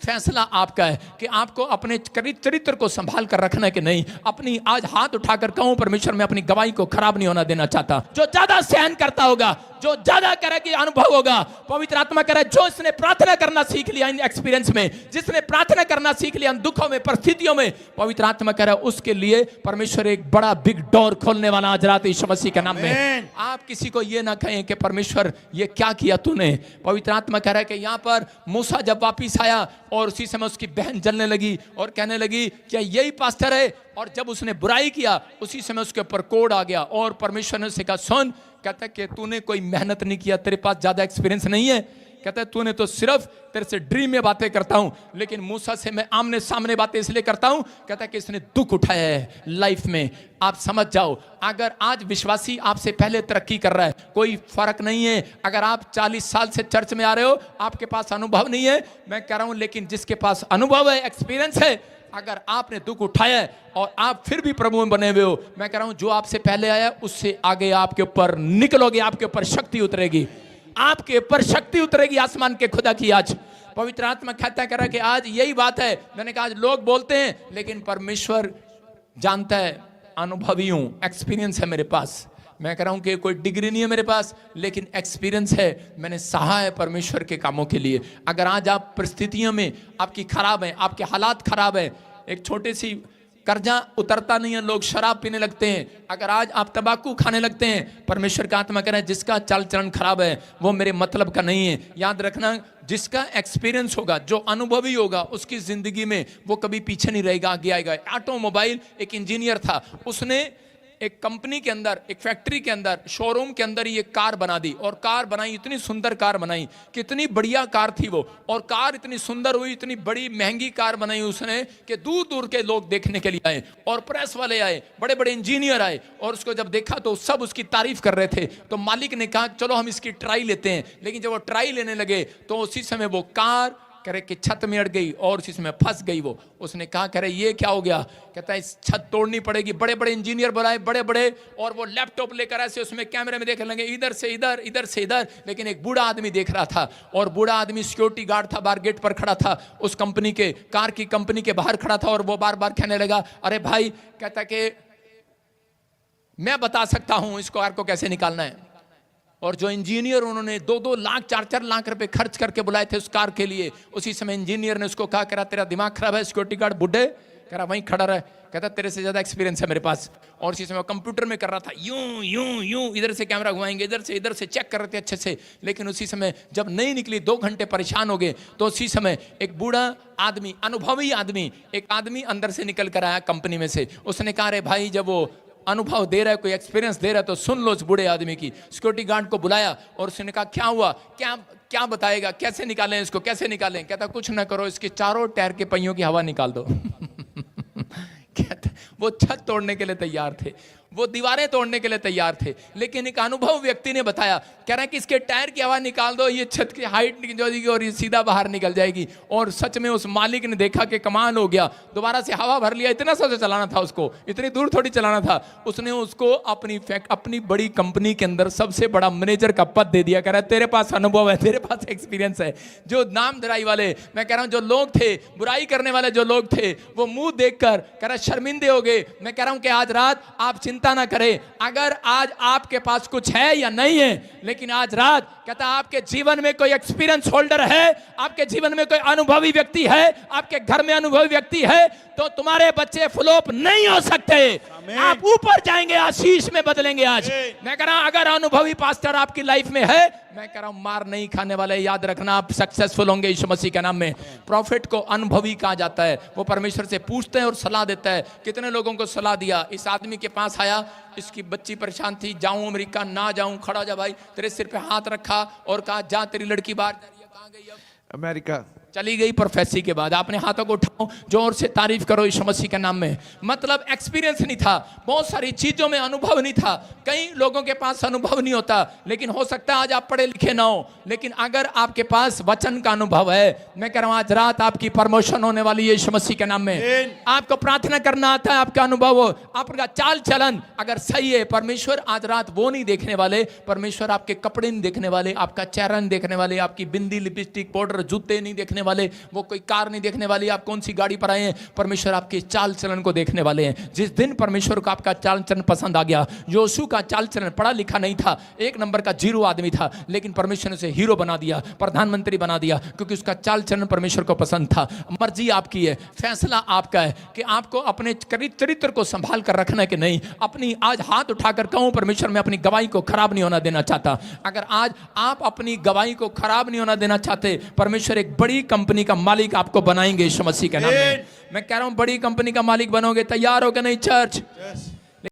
फैसला आपका है कि आपको अपने चरित्र को संभाल कर रखना है कि नहीं। अपनी आज हाथ उठाकर कहूं, परमेश्वर मैं अपनी गवाही को खराब नहीं होना देना चाहता। जो ज्यादा सहन करता होगा, जो ज्यादा करे कि अनुभव होगा, पवित्र आत्मा कह रहा है जो इसने प्रार्थना करना सीख लिया इन एक्सपीरियंस में, जिसने प्रार्थना करना सीख लिया इन दुखों में, परिस्थितियों में, पवित्र आत्मा कह रहा है उसके लिए परमेश्वर एक बड़ा बिग डोर खोलने वाला आज रात यीशु मसीह के नाम में। आप किसी को ये ना कहें कि परमेश्वर ये क्या किया तूने। पवित्र आत्मा कह रहा है कि यहाँ पर मूसा जब वापिस आया और उसी समय उसकी बहन जलने लगी और कहने लगी क्या यही पास्टर है, और जब उसने बुराई किया उसी समय उसके ऊपर कोड आ गया और परमेश्वर ने उसे कहा सुन, कहता है कि तूने कोई मेहनत नहीं किया, तेरे पास ज्यादा एक्सपीरियंस नहीं है, कहता है तूने तो सिर्फ तेरे से ड्रीम में बातें करता हूं, लेकिन मूसा से मैं आमने सामने बातें इसलिए करता हूं, कहता है कि इसने दुख उठाया है लाइफ में। आप समझ जाओ, अगर आज विश्वासी आपसे पहले तरक्की कर रहा है, कोई फर्क नहीं है। अगर आप 40 साल से चर्च में आ रहे हो, आपके पास अनुभव नहीं है, मैं कह रहा हूं, लेकिन जिसके पास अनुभव है, एक्सपीरियंस है, अगर आपने दुख उठाया है और आप फिर भी प्रभु में बने हुए हो, मैं कह रहा हूं जो आपसे पहले आया उससे आगे आपके ऊपर निकलोगे, आपके ऊपर शक्ति उतरेगी, आपके ऊपर शक्ति उतरेगी आसमान के खुदा की। आज पवित्र आत्मा कहता कर रहा कि आज यही बात है। मैंने कहा आज लोग बोलते हैं, लेकिन परमेश्वर जानता है, अनुभवी हूं, एक्सपीरियंस है मेरे पास। मैं कह रहा हूं कि कोई डिग्री नहीं है मेरे पास, लेकिन एक्सपीरियंस है, मैंने सहा है परमेश्वर के कामों के लिए। अगर आज आप परिस्थितियों में आपकी खराब है, आपके हालात खराब है, एक छोटी सी कर्जा उतरता नहीं है, लोग शराब पीने लगते हैं, अगर आज आप तंबाकू खाने लगते हैं, परमेश्वर का आत्मा कह रहा है जिसका चाल चलन खराब है वो मेरे मतलब का नहीं है। याद रखना, जिसका एक्सपीरियंस होगा, जो अनुभवी होगा, उसकी जिंदगी में वो कभी पीछे नहीं रहेगा, आगे आएगा। ऑटोमोबाइल एक इंजीनियर था, उसने एक कंपनी के अंदर, एक फैक्ट्री के अंदर, शोरूम के अंदर ये कार बना दी, और कार बनाई, इतनी सुंदर कार बनाई, कितनी बढ़िया कार थी वो, और कार इतनी सुंदर हुई, इतनी बड़ी महंगी कार बनाई उसने कि दूर दूर के लोग देखने के लिए आए, और प्रेस वाले आए, बड़े बड़े इंजीनियर आए, और उसको जब देखा तो सब उसकी तारीफ कर रहे थे। तो मालिक ने कहा चलो हम इसकी ट्राई लेते हैं, लेकिन जब वो ट्राई लेने लगे तो उसी समय वो कार करे कि छत में अड़ गई और उसी समय फंस गई वो। उसने कहा करे ये क्या हो गया, कहता है इस छत तोड़नी पड़ेगी। बड़े बड़े इंजीनियर बुलाए, बड़े बड़े, और वो लैपटॉप लेकर ऐसे उसमें कैमरे में देखने लगे, इधर से इधर, इधर से इधर, लेकिन एक बूढ़ा आदमी देख रहा था, और बूढ़ा आदमी सिक्योरिटी गार्ड था, बाहर गेट पर खड़ा था, उस कंपनी के, कार की कंपनी के बाहर खड़ा था, और वो बार बार कहने लगा अरे भाई, कहता कि मैं बता सकता हूं इस कार को कैसे निकालना है। और जो इंजीनियर उन्होंने 2-2 लाख 4-4 लाख रुपए खर्च करके बुलाए थे उस कार के लिए, उसी समय इंजीनियर ने उसको कहा, कह रहा तेरा दिमाग खराब है, सिक्योरिटी गार्ड बुढ़े, कह रहा वहीं खड़ा रहा, कहता तेरे से ज्यादा एक्सपीरियंस है मेरे पास। और उसी समय कंप्यूटर में कर रहा था, यूं यूं यूं, इधर से कैमरा घुमाएंगे, इधर से चेक कर रहे थे अच्छे से, लेकिन उसी समय जब नहीं निकली, 2 घंटे परेशान हो गए, तो उसी समय एक बूढ़ा आदमी, अनुभवी आदमी, एक आदमी अंदर से निकल कर आया कंपनी में से। उसने कहा अरे भाई, जब वो अनुभव दे रहा है, कोई एक्सपीरियंस दे रहा है, तो सुन लो उस बूढ़े आदमी की। सिक्योरिटी गार्ड को बुलाया और उसने कहा क्या हुआ, क्या क्या बताएगा, कैसे निकालें इसको, कैसे निकालें। कहता कुछ ना करो, इसके चारों टायर के पहियों की हवा निकाल दो। कहता वो छत तोड़ने के लिए तैयार थे, वो दीवारें तोड़ने के लिए तैयार थे, लेकिन एक अनुभव व्यक्ति ने बताया, कह रहा है कि इसके टायर की हवा निकाल दो, ये छत की हाइट निकल जाएगी और ये सीधा बाहर निकल जाएगी। और सच में उस मालिक ने देखा कि कमाल हो गया, दोबारा से हवा भर लिया। इतना सा चलाना था उसको, इतनी दूर थोड़ी चलाना था। उसने उसको अपनी बड़ी कंपनी के अंदर सबसे बड़ा मैनेजर का पद दे दिया। कह रहा है तेरे पास अनुभव है, तेरे पास एक्सपीरियंस है। जो नाम धराई वाले, मैं कह रहा हूं जो लोग थे, बुराई करने वाले जो लोग थे, वो मुंह देखकर कह रहा शर्मिंदे हो गए। मैं कह रहा हूं कि आज रात आप चिंता ना करें, अगर आज आपके पास कुछ है या नहीं है, लेकिन आज रात कहता आपके जीवन में कोई एक्सपीरियंस होल्डर है, आपके जीवन में कोई अनुभवी व्यक्ति है, आपके घर में अनुभवी व्यक्ति है, तो तुम्हारे बच्चे फ्लॉप नहीं हो सकते, आप ऊपर जाएंगे, आशीष में बदलेंगे। आज मैं कह रहा हूं अगर अनुभवी पास्टर आपकी लाइफ में है, मैं कह रहा हूं मार नहीं खाने वाले, याद रखना आप सक्सेसफुल होंगे यीशु मसीह के नाम में। प्रॉफिट को अनुभवी कहा जाता है, वो परमेश्वर से पूछते हैं और सलाह देता है। कितने लोगों को सलाह दिया, इस आदमी के पास आया, इसकी बच्ची परेशान थी, जाऊं अमेरिका ना जाऊं, खड़ा जा भाई, तेरे सिर पे हाथ रखा और कहा जा तेरी लड़की बाहर जा रही है, कहां गई, अब अमेरिका चली गई। प्रोफेसी के बाद आपने हाथों को उठाओ, जोर से तारीफ करो यीशु मसीह के नाम में। मतलब एक्सपीरियंस नहीं था, बहुत सारी चीजों में अनुभव नहीं था। कई लोगों के पास अनुभव नहीं होता, लेकिन हो सकता है आज आप पढ़े लिखे ना हो, लेकिन अगर आपके पास वचन का अनुभव है, मैं कह रहा हूं आज रात आपकी प्रमोशन होने वाली है यीशु मसीह के नाम में। आपको प्रार्थना करना आता है, आपका अनुभव हो, आपका चाल चलन अगर सही है, परमेश्वर आज रात वो नहीं देखने वाले, परमेश्वर आपके कपड़े नहीं देखने वाले, आपका चेहरा नहीं देखने वाले, आपकी बिंदी लिपस्टिक पाउडर जूते नहीं देखने देखने वाले, वो कोई कार नहीं देखने वाली, आप कौन सी गाड़ी पर आए हैं। परमेश्वर आपके चाल चलन को देखने वाले हैं। जिस दिन परमेश्वर को आपका चाल चलन पसंद आ गया, योशू का चाल चलन पढ़ा लिखा नहीं था, एक नंबर का जीरो आदमी था, लेकिन परमेश्वर ने उसे हीरो बना दिया, प्रधानमंत्री बना दिया, क्योंकि उसका चाल चलन परमेश्वर को पसंद था। मर्जी आपकी है, फैसला आपका है कि आपको अपने चरित्र को संभाल कर रखना है कि नहीं। अपनी आज हाथ उठाकर कहूं, परमेश्वर मैं अपनी गवाही को खराब नहीं होना देना चाहता। अगर आज आप अपनी गवाही को खराब नहीं होना देना चाहते, परमेश्वर एक बड़ी कंपनी का मालिक आपको बनाएंगे यीशु मसीह के नाम में। मैं कह रहा हूं बड़ी कंपनी का मालिक बनोगे। तैयार हो कि नहीं चर्च?